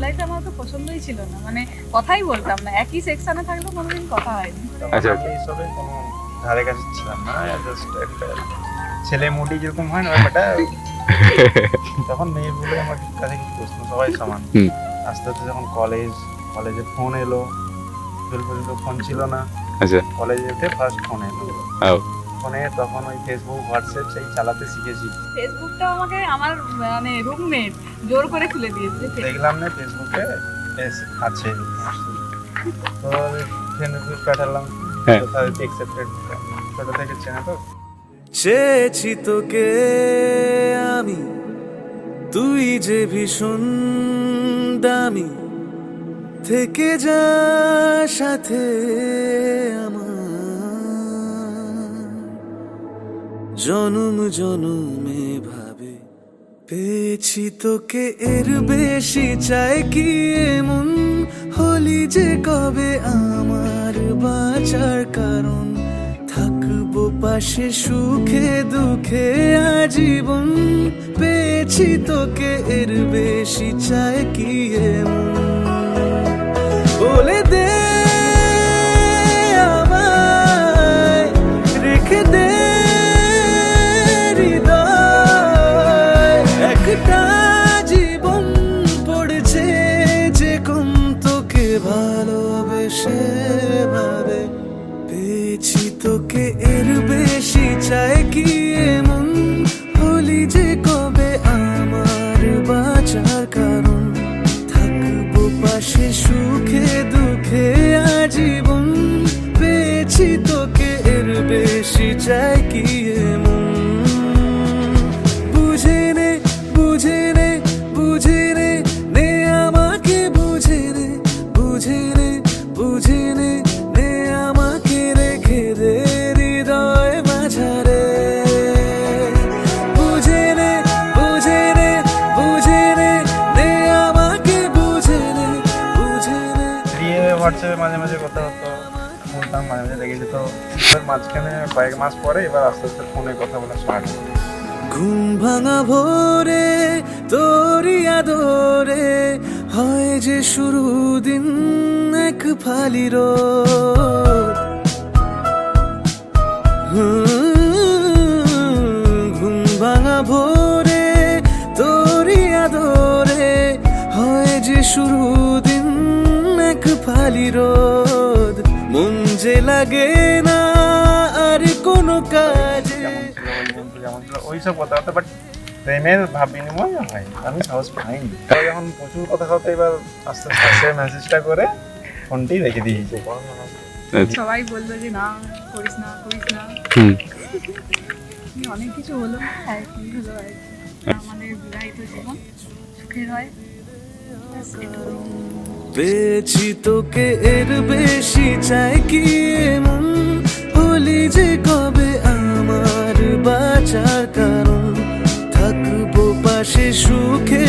লাইফে আমার তো পছন্দই ছিল না, মানে কথাই বলতাম না, একই সেকশনে থাকলেও কোনোদিন কথা হয়নি। আচ্ছা। আমি এইসবে কোনো ধারে কাছে ছিলাম না, জাস্ট একটা ছেলে মুডি যেরকম হয় না ব্যাপারটা, তখন মেয়ে বলে আমার কাছে কিছু প্রশ্ন সবাই সমান। হুম। আস্তে আস্তে যখন কলেজে ফোন এলো, 12 পর্যন্ত ফোন ছিল না, আচ্ছা। কলেজে উঠে ফার্স্ট ফোন এলো, আও। ফোনে তখন ওই ফেসবুক হোয়াটসঅ্যাপ সেই চালাতে শিখেছি। ফেসবুকটা আমাকে আমার মানে রুমমেট জোর করে খুলে দিয়েছে। দেখলাম না ফেসবুকে আছে, তো ফ্রেন্ড রিকোয়েস্ট পাঠালাম, হ্যাঁ। তো তাদেরকে অ্যাকসেপ্টেড, ছোট থেকে চেনা তো। চেয়েছি তোকে আমি, তুই যে ভীষণ দামি, থেকে যা সাথে আমার, জনম জনমে ভাবে পেয়েছি তোকে, এর বেশি চাই কি এমন, হলি যে কবে আমার বাঁচার কারণ, থাকবো পাশে সুখে দুঃখে আজীবন, পেয়েছি তোকে এর বেশি চাই কি এমন, বলে দে আমায়, রেখে দে হৃদয়, একটা জীবন পড়েছে যে কম তোকে ভালোবেসে ভাবে, পেয়েছি তোকে এর বেশি চাই কি এমন, হলি যে কবে আমার বাঁচার কারণ, থাকবো পাশে সুখে দুঃখে আজীবন, পেয়েছি তোকে এর বেশি চাই কি এমন, বুঝে নে বুঝে নে বুঝে নে, নে আমাকে বুঝে নে বুঝে নে বুঝে নে, নে আমাকে রেখে দে হৃদয় মাঝারে, বুঝে নে বুঝে নে বুঝে নে, নে আমাকে বুঝে নে বুঝে নে। দিয়ে হোয়াটসঅ্যাপে মাঝে মাঝে কথা হতো, বলতাম, মাঝে মাঝে লেগে যেত, তার মাঝখানে কয়েক মাস পরে এবার আস্তে আস্তে ফোনে কথা বলা স্টার্ট। ঘুম ভাঙা ভোরে তোরি আদরে, হয় যে শুরু দিন এক ফালি রোদ, ঘুম ভাঙা ভোরে তোরি আদরে, হয় যে শুরু দিন এক ফালি রোদ, মন যে লাগে না আর কোনো কাজে, যেমন ছিল ওইসব কথাবার্তা, বাট প্রেমের ভাব বিনিময় হয়, আমি সাহস পাইনি। তাই যখন প্রচুর কথা হতো, এবার আস্তে আস্তে মেসেজটা করে ফোনটি রেখে দিয়েছে। সবাই বললো যে না করিস না করিস না, হুম। অনেক কিছু হলো, আর কি হলো আর কি। আমাদের বিবাহিত জীবন সুখের হয়, ব্যাস এটুকুই। পেয়েছি তোকে এর বেশি চাই কি এমন, হলি যে কবে আমার বাঁচার কারণ, থাকবো পাশে সুখে